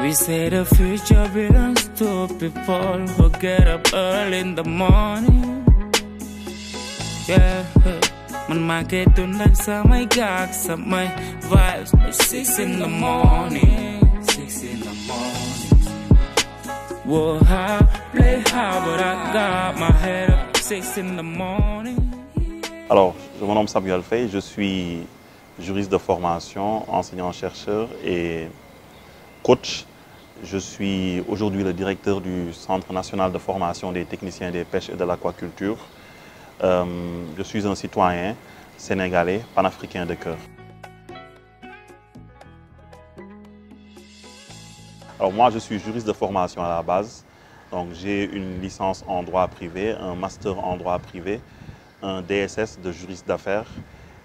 We say the future belongs to people who get up early in the morning. Yeah, man, my get done like some my gags, some my vibes. 6 in the morning, 6 in the morning. Whoa, how, play how, but I got my head up 6 in the morning. Alors, je me nomme Samuel Faye, je suis juriste de formation, enseignant-chercheur et coach. Je suis aujourd'hui le directeur du Centre national de formation des techniciens des pêches et de l'aquaculture. Je suis un citoyen sénégalais, panafricain de cœur. Alors moi, je suis juriste de formation à la base. Donc j'ai une licence en droit privé, un master en droit privé, un DSS de juriste d'affaires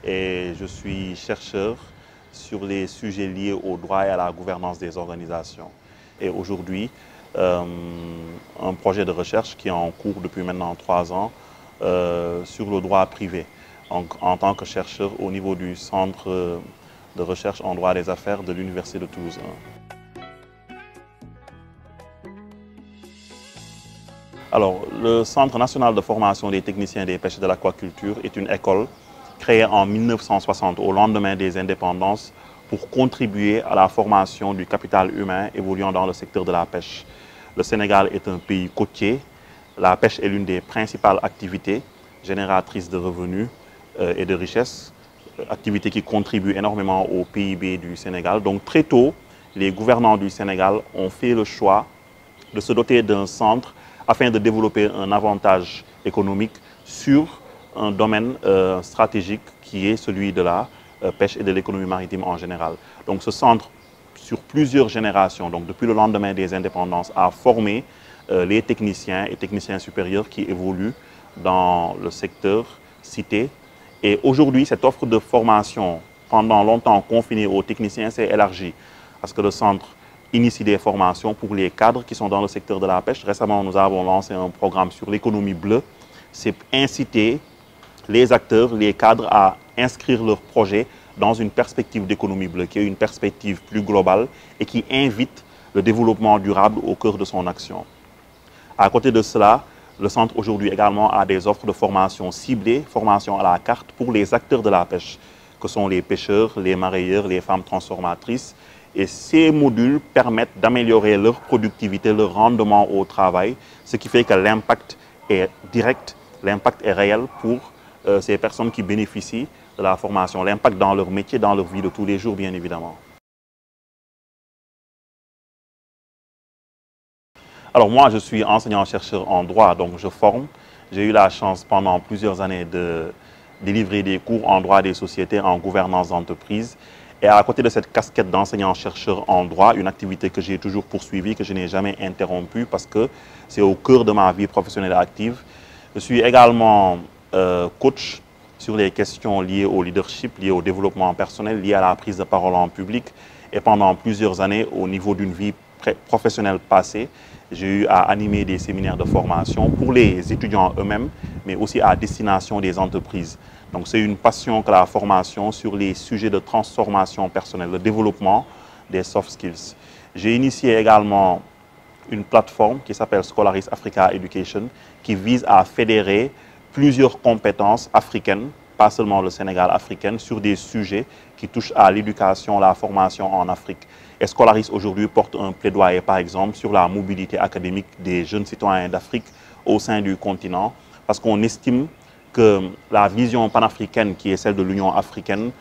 et je suis chercheur sur les sujets liés au droit et à la gouvernance des organisations. Et aujourd'hui, un projet de recherche qui est en cours depuis maintenant 3 ans sur le droit privé, en tant que chercheur au niveau du Centre de recherche en droit des affaires de l'Université de Toulouse. Alors, le Centre national de formation des techniciens des pêches et de l'aquaculture est une école créée en 1960, au lendemain des indépendances, pour contribuer à la formation du capital humain évoluant dans le secteur de la pêche. Le Sénégal est un pays côtier. La pêche est l'une des principales activités génératrices de revenus et de richesses, activité qui contribue énormément au PIB du Sénégal. Donc très tôt, les gouvernants du Sénégal ont fait le choix de se doter d'un centre afin de développer un avantage économique sur un domaine stratégique qui est celui de la pêche et de l'économie maritime en général. Donc ce centre, sur plusieurs générations, donc depuis le lendemain des indépendances, a formé les techniciens et techniciens supérieurs qui évoluent dans le secteur cité. Et aujourd'hui, cette offre de formation, pendant longtemps confinée aux techniciens, s'est élargie parce que le centre initie des formations pour les cadres qui sont dans le secteur de la pêche. Récemment, nous avons lancé un programme sur l'économie bleue. C'est inciter les acteurs, les cadres à inscrire leurs projets dans une perspective d'économie bleue, qui est une perspective plus globale et qui invite le développement durable au cœur de son action. À côté de cela, le centre aujourd'hui également a des offres de formation ciblées, formation à la carte pour les acteurs de la pêche, que sont les pêcheurs, les mareyeurs, les femmes transformatrices. Et ces modules permettent d'améliorer leur productivité, leur rendement au travail, ce qui fait que l'impact est direct, l'impact est réel pour ces personnes qui bénéficient de la formation, l'impact dans leur métier, dans leur vie de tous les jours, bien évidemment. Alors moi, je suis enseignant-chercheur en droit, donc je forme. J'ai eu la chance pendant plusieurs années de délivrer des cours en droit des sociétés, en gouvernance d'entreprise. Et à côté de cette casquette d'enseignant-chercheur en droit, une activité que j'ai toujours poursuivie, que je n'ai jamais interrompue parce que c'est au cœur de ma vie professionnelle active. Je suis également coach sur les questions liées au leadership, liées au développement personnel, liées à la prise de parole en public. Et pendant plusieurs années, au niveau d'une vie professionnelle passée, j'ai eu à animer des séminaires de formation pour les étudiants eux-mêmes, mais aussi à destination des entreprises. Donc c'est une passion que la formation sur les sujets de transformation personnelle, le développement des soft skills. J'ai initié également une plateforme qui s'appelle Scholaris Africa Education, qui vise à fédérer plusieurs compétences africaines, pas seulement le Sénégal, africaines, sur des sujets qui touchent à l'éducation, la formation en Afrique. Et Scholaris aujourd'hui porte un plaidoyer, par exemple, sur la mobilité académique des jeunes citoyens d'Afrique au sein du continent, parce qu'on estime que la vision panafricaine, qui est celle de l'Union africaine,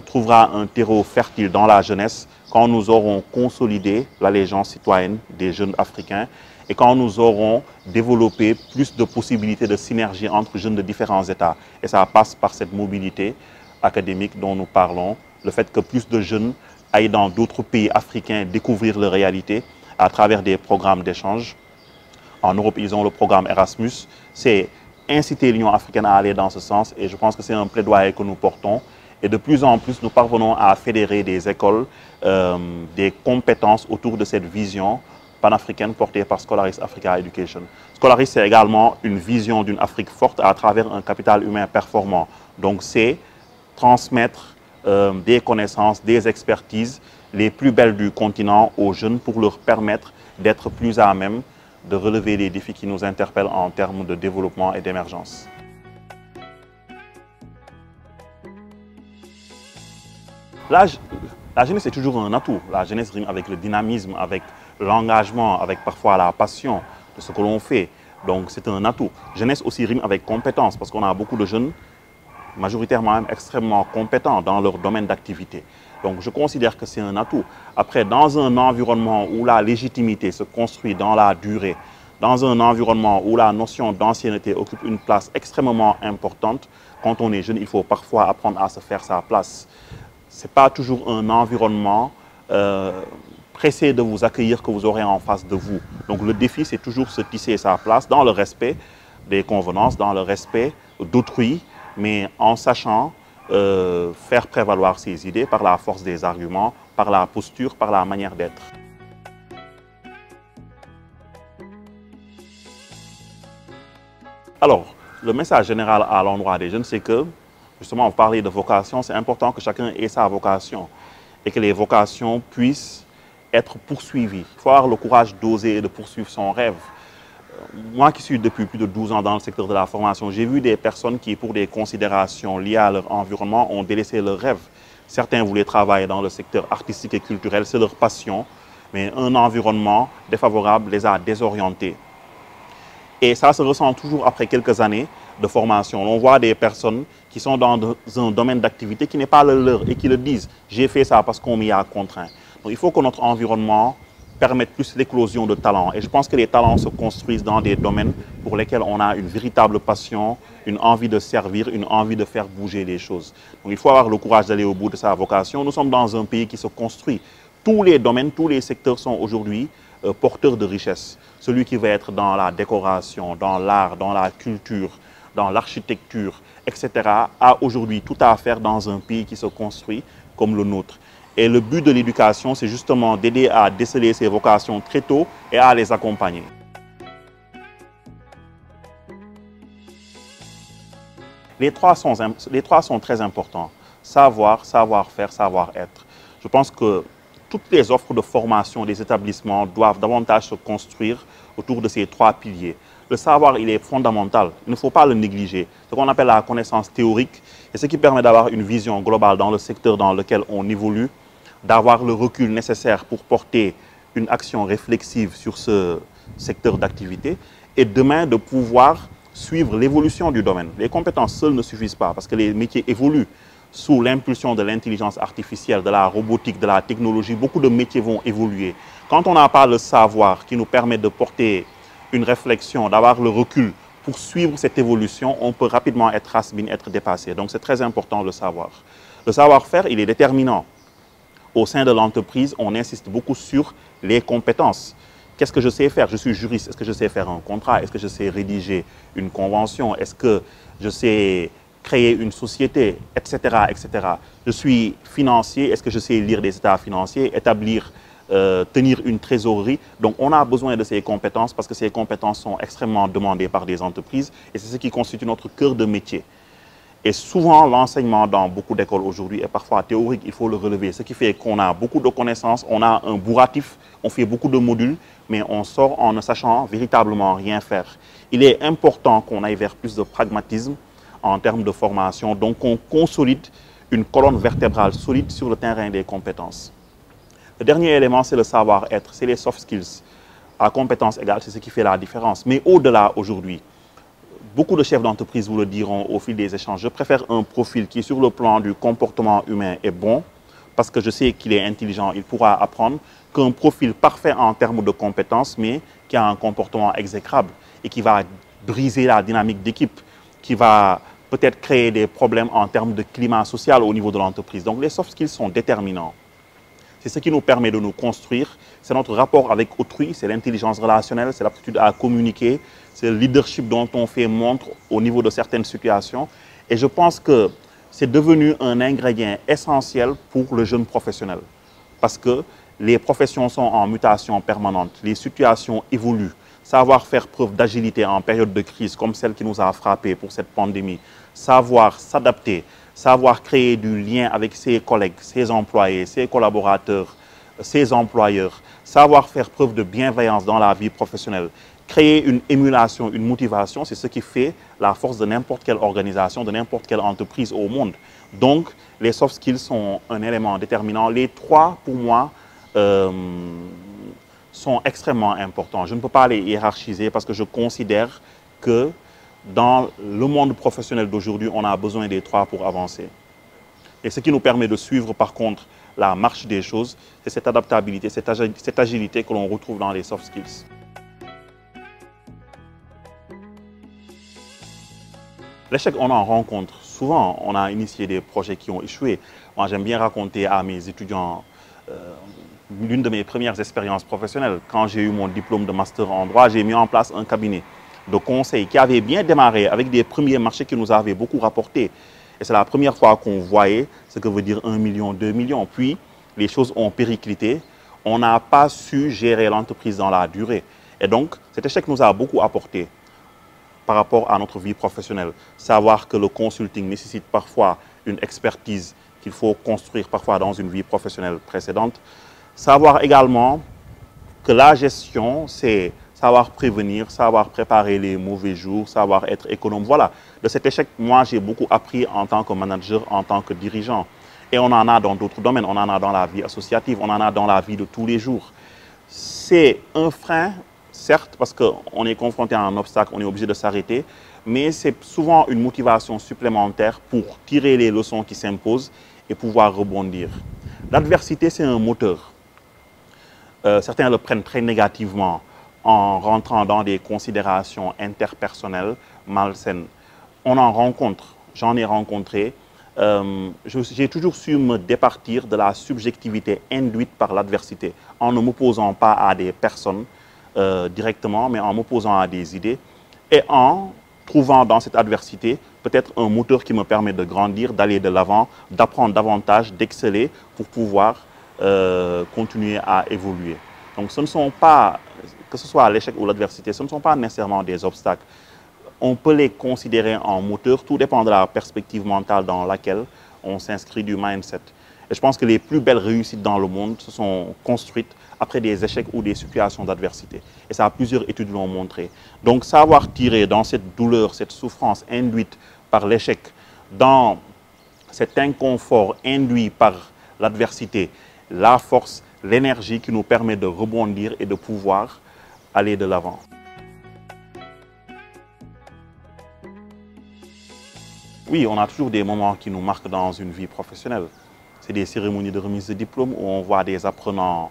trouvera un terreau fertile dans la jeunesse quand nous aurons consolidé l'allégeance citoyenne des jeunes africains et quand nous aurons développé plus de possibilités de synergie entre jeunes de différents États. Et ça passe par cette mobilité académique dont nous parlons, le fait que plus de jeunes aillent dans d'autres pays africains découvrir leur réalité à travers des programmes d'échange. En Europe, ils ont le programme Erasmus. C'est inciter l'Union africaine à aller dans ce sens et je pense que c'est un plaidoyer que nous portons. Et de plus en plus, nous parvenons à fédérer des écoles, des compétences autour de cette vision panafricaine portée par Scholaris Africa Education. Scholaris, c'est également une vision d'une Afrique forte à travers un capital humain performant. Donc c'est transmettre des connaissances, des expertises les plus belles du continent aux jeunes pour leur permettre d'être plus à même de relever les défis qui nous interpellent en termes de développement et d'émergence. La jeunesse est toujours un atout. La jeunesse rime avec le dynamisme, avec l'engagement, avec parfois la passion de ce que l'on fait. Donc c'est un atout. Jeunesse aussi rime avec compétence parce qu'on a beaucoup de jeunes, majoritairement même extrêmement compétents dans leur domaine d'activité. Donc je considère que c'est un atout. Après, dans un environnement où la légitimité se construit dans la durée, dans un environnement où la notion d'ancienneté occupe une place extrêmement importante, quand on est jeune, il faut parfois apprendre à se faire sa place. Ce n'est pas toujours un environnement pressé de vous accueillir que vous aurez en face de vous. Donc le défi, c'est toujours se tisser sa place dans le respect des convenances, dans le respect d'autrui, mais en sachant faire prévaloir ses idées par la force des arguments, par la posture, par la manière d'être. Alors, le message général à l'endroit des jeunes, c'est que, justement, vous parlez de vocation, c'est important que chacun ait sa vocation et que les vocations puissent être poursuivies. Il faut avoir le courage d'oser et de poursuivre son rêve. Moi qui suis depuis plus de 12 ans dans le secteur de la formation, j'ai vu des personnes qui, pour des considérations liées à leur environnement, ont délaissé leur rêve. Certains voulaient travailler dans le secteur artistique et culturel, c'est leur passion, mais un environnement défavorable les a désorientés. Et ça se ressent toujours après quelques années de formation. On voit des personnes qui sont dans un domaine d'activité qui n'est pas le leur et qui le disent « j'ai fait ça parce qu'on m'y a contraint ». Donc il faut que notre environnement permette plus l'éclosion de talents. Et je pense que les talents se construisent dans des domaines pour lesquels on a une véritable passion, une envie de servir, une envie de faire bouger les choses. Donc il faut avoir le courage d'aller au bout de sa vocation. Nous sommes dans un pays qui se construit. Tous les domaines, tous les secteurs sont aujourd'hui porteurs de richesse. Celui qui va être dans la décoration, dans l'art, dans la culture, dans l'architecture, etc., a aujourd'hui tout à faire dans un pays qui se construit comme le nôtre. Et le but de l'éducation, c'est justement d'aider à déceler ces vocations très tôt et à les accompagner. Les trois sont très importants. Savoir, savoir-faire, savoir-être. Je pense que toutes les offres de formation des établissements doivent davantage se construire autour de ces trois piliers. Le savoir, il est fondamental. Il ne faut pas le négliger. Ce qu'on appelle la connaissance théorique, et ce qui permet d'avoir une vision globale dans le secteur dans lequel on évolue, d'avoir le recul nécessaire pour porter une action réflexive sur ce secteur d'activité et demain de pouvoir suivre l'évolution du domaine. Les compétences seules ne suffisent pas parce que les métiers évoluent sous l'impulsion de l'intelligence artificielle, de la robotique, de la technologie. Beaucoup de métiers vont évoluer. Quand on n'a pas le savoir qui nous permet de porter une réflexion, d'avoir le recul pour suivre cette évolution, on peut rapidement être has-been, être dépassé. Donc c'est très important le savoir. Le savoir-faire, il est déterminant. Au sein de l'entreprise, on insiste beaucoup sur les compétences. Qu'est-ce que je sais faire? Je suis juriste. Est-ce que je sais faire un contrat? Est-ce que je sais rédiger une convention? Est-ce que je sais créer une société, etc., etc. Je suis financier. Est-ce que je sais lire des états financiers, établir, tenir une trésorerie? Donc, on a besoin de ces compétences parce que ces compétences sont extrêmement demandées par des entreprises et c'est ce qui constitue notre cœur de métier. Et souvent, l'enseignement dans beaucoup d'écoles aujourd'hui est parfois théorique, il faut le relever. Ce qui fait qu'on a beaucoup de connaissances, on a un bourratif, on fait beaucoup de modules, mais on sort en ne sachant véritablement rien faire. Il est important qu'on aille vers plus de pragmatisme en termes de formation, donc qu'on consolide une colonne vertébrale solide sur le terrain des compétences. Le dernier élément, c'est le savoir-être, c'est les soft skills. À compétence égale, c'est ce qui fait la différence. Mais au-delà, aujourd'hui, beaucoup de chefs d'entreprise vous le diront au fil des échanges. Je préfère un profil qui, sur le plan du comportement humain, est bon, parce que je sais qu'il est intelligent, il pourra apprendre, qu'un profil parfait en termes de compétences, mais qui a un comportement exécrable et qui va briser la dynamique d'équipe, qui va peut-être créer des problèmes en termes de climat social au niveau de l'entreprise. Donc les soft skills sont déterminants. C'est ce qui nous permet de nous construire, c'est notre rapport avec autrui, c'est l'intelligence relationnelle, c'est l'aptitude à communiquer, c'est le leadership dont on fait montre au niveau de certaines situations. Et je pense que c'est devenu un ingrédient essentiel pour le jeune professionnel. Parce que les professions sont en mutation permanente, les situations évoluent. Savoir faire preuve d'agilité en période de crise comme celle qui nous a frappés pour cette pandémie, savoir s'adapter, savoir créer du lien avec ses collègues, ses employés, ses collaborateurs, ses employeurs, savoir faire preuve de bienveillance dans la vie professionnelle, créer une émulation, une motivation, c'est ce qui fait la force de n'importe quelle organisation, de n'importe quelle entreprise au monde. Donc, les soft skills sont un élément déterminant. Les trois, pour moi, sont extrêmement importants. Je ne peux pas les hiérarchiser parce que je considère que dans le monde professionnel d'aujourd'hui, on a besoin des trois pour avancer. Et ce qui nous permet de suivre, par contre, la marche des choses, c'est cette adaptabilité, cette agilité que l'on retrouve dans les soft skills. L'échec, on en rencontre souvent. On a initié des projets qui ont échoué. Moi, j'aime bien raconter à mes étudiants l'une de mes premières expériences professionnelles. Quand j'ai eu mon diplôme de master en droit, j'ai mis en place un cabinet de conseil qui avait bien démarré avec des premiers marchés qui nous avaient beaucoup rapporté. Et c'est la première fois qu'on voyait ce que veut dire 1 million, 2 millions. Puis, les choses ont périclité. On n'a pas su gérer l'entreprise dans la durée. Et donc, cet échec nous a beaucoup apporté par rapport à notre vie professionnelle. Savoir que le consulting nécessite parfois une expertise qu'il faut construire parfois dans une vie professionnelle précédente. Savoir également que la gestion, c'est savoir prévenir, savoir préparer les mauvais jours, savoir être économe. Voilà, de cet échec, moi, j'ai beaucoup appris en tant que manager, en tant que dirigeant. Et on en a dans d'autres domaines, on en a dans la vie associative, on en a dans la vie de tous les jours. C'est un frein, certes, parce qu'on est confronté à un obstacle, on est obligé de s'arrêter, mais c'est souvent une motivation supplémentaire pour tirer les leçons qui s'imposent et pouvoir rebondir. L'adversité, c'est un moteur. Certains le prennent très négativement en rentrant dans des considérations interpersonnelles malsaines. On en rencontre, j'en ai rencontré. J'ai toujours su me départir de la subjectivité induite par l'adversité en ne m'opposant pas à des personnes directement, mais en m'opposant à des idées et en trouvant dans cette adversité peut-être un moteur qui me permet de grandir, d'aller de l'avant, d'apprendre davantage, d'exceller pour pouvoir continuer à évoluer. Donc ce ne sont pas, que ce soit l'échec ou l'adversité, ce ne sont pas nécessairement des obstacles. On peut les considérer en moteur, tout dépend de la perspective mentale dans laquelle on s'inscrit du mindset. Et je pense que les plus belles réussites dans le monde se sont construites après des échecs ou des situations d'adversité. Et ça, plusieurs études l'ont montré. Donc savoir tirer dans cette douleur, cette souffrance induite par l'échec, dans cet inconfort induit par l'adversité, la force, l'énergie qui nous permet de rebondir et de pouvoir aller de l'avant. Oui, on a toujours des moments qui nous marquent dans une vie professionnelle. C'est des cérémonies de remise de diplôme où on voit des apprenants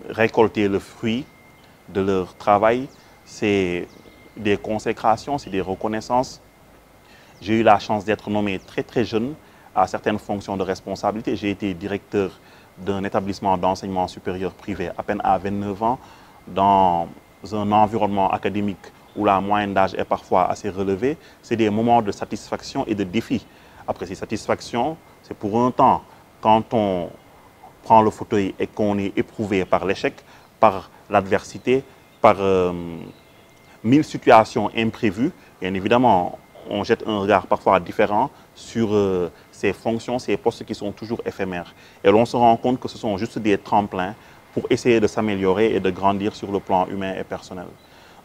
récolter le fruit de leur travail. C'est des consécrations, c'est des reconnaissances. J'ai eu la chance d'être nommé très jeune à certaines fonctions de responsabilité. J'ai été directeur d'un établissement d'enseignement supérieur privé à peine à 29 ans dans un environnement académique où la moyenne d'âge est parfois assez relevée. C'est des moments de satisfaction et de défi. Après ces satisfactions, c'est pour un temps. Quand on prend le fauteuil et qu'on est éprouvé par l'échec, par l'adversité, par 1000 situations imprévues, bien évidemment, on jette un regard parfois différent sur ces fonctions, ces postes qui sont toujours éphémères. Et l'on se rend compte que ce sont juste des tremplins pour essayer de s'améliorer et de grandir sur le plan humain et personnel.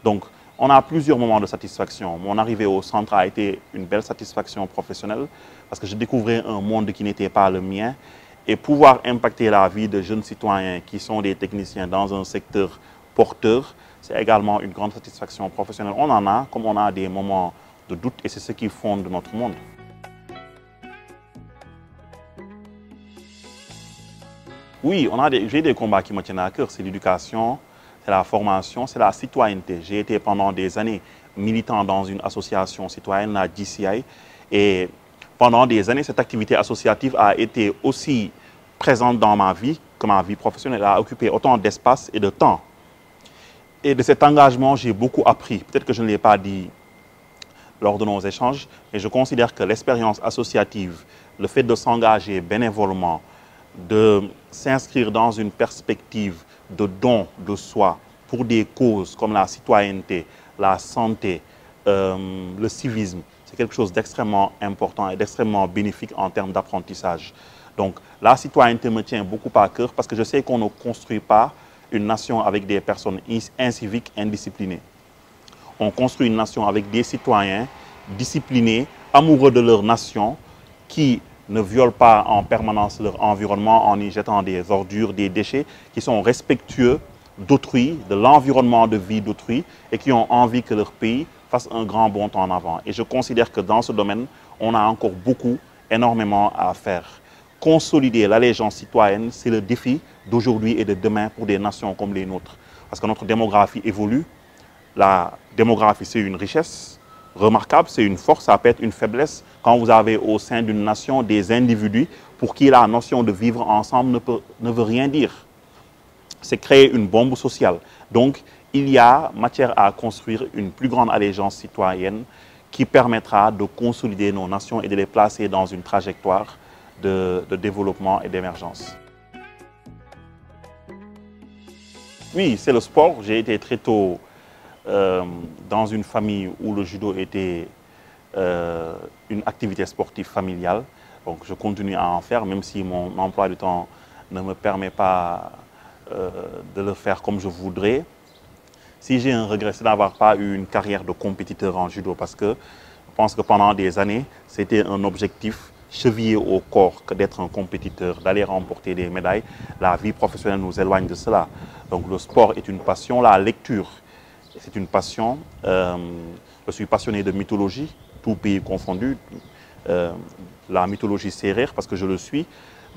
Donc, on a plusieurs moments de satisfaction. Mon arrivée au centre a été une belle satisfaction professionnelle parce que je découvrais un monde qui n'était pas le mien et pouvoir impacter la vie de jeunes citoyens qui sont des techniciens dans un secteur porteur, c'est également une grande satisfaction professionnelle. On en a, comme on a des moments de doute et c'est ce qui fonde notre monde. Oui, j'ai des combats qui me tiennent à cœur, c'est l'éducation, c'est la formation, c'est la citoyenneté. J'ai été pendant des années militant dans une association citoyenne, la DCI, et pendant des années, cette activité associative a été aussi présente dans ma vie que ma vie professionnelle. Elle a occupé autant d'espace et de temps. Et de cet engagement, j'ai beaucoup appris. Peut-être que je ne l'ai pas dit lors de nos échanges, mais je considère que l'expérience associative, le fait de s'engager bénévolement, de s'inscrire dans une perspective de don de soi pour des causes comme la citoyenneté, la santé, le civisme, c'est quelque chose d'extrêmement important et d'extrêmement bénéfique en termes d'apprentissage. Donc la citoyenneté me tient beaucoup à cœur parce que je sais qu'on ne construit pas une nation avec des personnes inciviques, indisciplinées. On construit une nation avec des citoyens disciplinés, amoureux de leur nation, qui ne violent pas en permanence leur environnement en y jetant des ordures, des déchets, qui sont respectueux d'autrui, de l'environnement de vie d'autrui et qui ont envie que leur pays fasse un grand bond en avant. Et je considère que dans ce domaine, on a encore énormément à faire. Consolider l'allégeance citoyenne, c'est le défi d'aujourd'hui et de demain pour des nations comme les nôtres. Parce que notre démographie évolue. La démographie, c'est une richesse remarquable, c'est une force, ça peut être une faiblesse quand vous avez au sein d'une nation des individus pour qui la notion de vivre ensemble ne veut rien dire. C'est créer une bombe sociale. Donc, il y a matière à construire une plus grande allégeance citoyenne qui permettra de consolider nos nations et de les placer dans une trajectoire de développement et d'émergence. Oui, c'est le sport. J'ai été très tôt dans une famille où le judo était une activité sportive familiale. Donc, je continue à en faire, même si mon emploi du temps ne me permet pas de le faire comme je voudrais. Si j'ai un regret, c'est d'avoir pas eu une carrière de compétiteur en judo parce que je pense que pendant des années, c'était un objectif chevillé au corps que d'être un compétiteur, d'aller remporter des médailles. La vie professionnelle nous éloigne de cela. Donc le sport est une passion, la lecture c'est une passion. Je suis passionné de mythologie, tout pays confondu, la mythologie sérère parce que je le suis.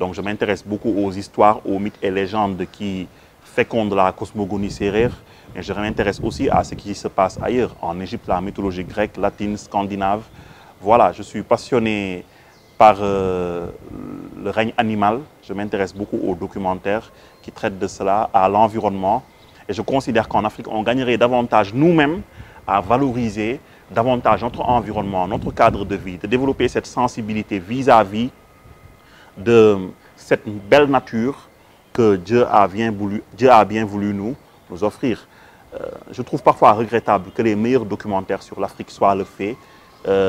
Donc je m'intéresse beaucoup aux histoires, aux mythes et légendes qui fécondent la cosmogonie sérère. Et je m'intéresse aussi à ce qui se passe ailleurs, en Égypte, la mythologie grecque, latine, scandinave. Voilà, je suis passionné par le règne animal. Je m'intéresse beaucoup aux documentaires qui traitent de cela, à l'environnement. Et je considère qu'en Afrique, on gagnerait davantage nous-mêmes à valoriser davantage notre environnement, notre cadre de vie, de développer cette sensibilité vis-à-vis de cette belle nature que Dieu a bien voulu nous offrir. Je trouve parfois regrettable que les meilleurs documentaires sur l'Afrique soient le fait de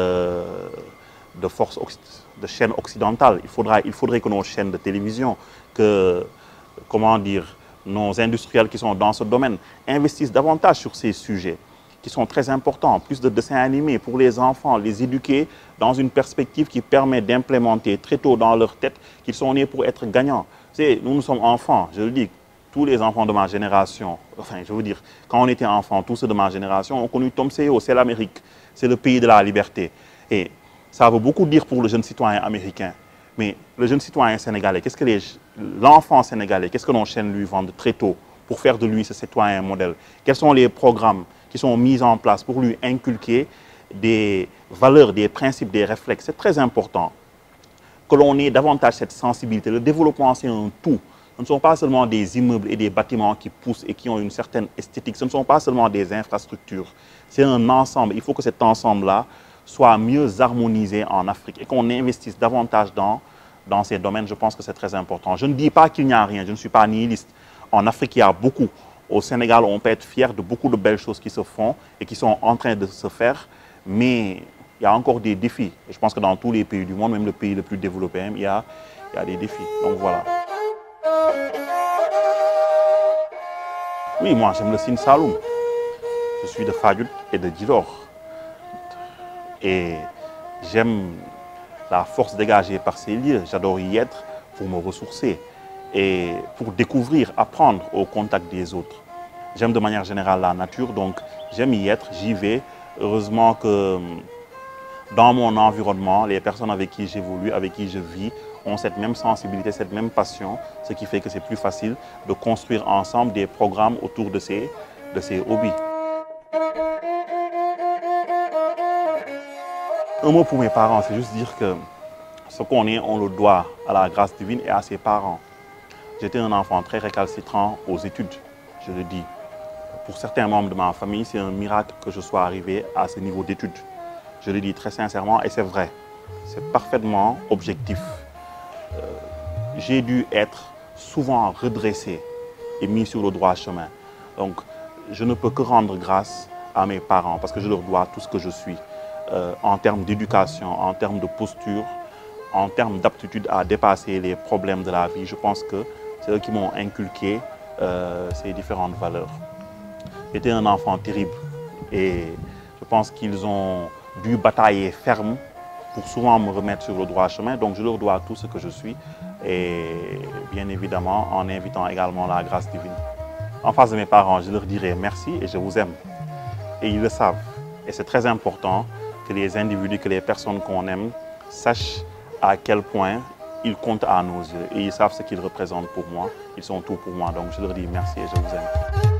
chaînes occidentales. Il faudrait que nos chaînes de télévision, que, comment dire, nos industriels qui sont dans ce domaine investissent davantage sur ces sujets qui sont très importants. Plus de dessins animés pour les enfants, les éduquer dans une perspective qui permet d'implémenter très tôt dans leur tête qu'ils sont nés pour être gagnants. Nous sommes enfants, je le dis, tous les enfants de ma génération, enfin je veux dire, quand on était enfants, tous ceux de ma génération ont connu Tom Seo, c'est l'Amérique, c'est le pays de la liberté. Et ça veut beaucoup dire pour le jeune citoyen américain. Mais le jeune citoyen sénégalais, l'enfant sénégalais, qu'est-ce que nos chaînes lui vendent très tôt pour faire de lui ce citoyen modèle? Quels sont les programmes qui sont mis en place pour lui inculquer des valeurs, des principes, des réflexes? C'est très important que l'on ait davantage cette sensibilité. Le développement, c'est un tout. Ce ne sont pas seulement des immeubles et des bâtiments qui poussent et qui ont une certaine esthétique. Ce ne sont pas seulement des infrastructures. C'est un ensemble. Il faut que cet ensemble-là soit mieux harmonisé en Afrique et qu'on investisse davantage dans ces domaines. Je pense que c'est très important. Je ne dis pas qu'il n'y a rien. Je ne suis pas nihiliste. En Afrique, il y a beaucoup. Au Sénégal, on peut être fier de beaucoup de belles choses qui se font et qui sont en train de se faire. Mais il y a encore des défis. Et je pense que dans tous les pays du monde, même le pays le plus développé, il y a des défis. Donc voilà. Oui, moi j'aime le Sine Saloum. Je suis de Fadiout et de Djilor. Et j'aime la force dégagée par ces lieux. J'adore y être pour me ressourcer et pour découvrir, apprendre au contact des autres. J'aime de manière générale la nature, donc j'aime y être, j'y vais. Heureusement que dans mon environnement, les personnes avec qui j'évolue, avec qui je vis, ont cette même sensibilité, cette même passion, ce qui fait que c'est plus facile de construire ensemble des programmes autour de ces hobbies. Un mot pour mes parents, c'est juste dire que ce qu'on est, on le doit à la grâce divine et à ses parents. J'étais un enfant très récalcitrant aux études, je le dis. Pour certains membres de ma famille, c'est un miracle que je sois arrivé à ce niveau d'études. Je le dis très sincèrement et c'est vrai. C'est parfaitement objectif. J'ai dû être souvent redressé et mis sur le droit chemin. Donc, je ne peux que rendre grâce à mes parents parce que je leur dois tout ce que je suis. en termes d'éducation, en termes de posture, en termes d'aptitude à dépasser les problèmes de la vie. Je pense que c'est eux qui m'ont inculqué ces différentes valeurs. J'étais un enfant terrible et je pense qu'ils ont dû batailler ferme pour souvent me remettre sur le droit chemin. Donc je leur dois tout ce que je suis et bien évidemment en invitant également la grâce divine. En face de mes parents, je leur dirai merci et je vous aime. Et ils le savent. Et c'est très important que les individus, que les personnes qu'on aime sachent à quel point ils comptent à nos yeux. Et ils savent ce qu'ils représentent pour moi. Ils sont tout pour moi. Donc je leur dis merci et je vous aime.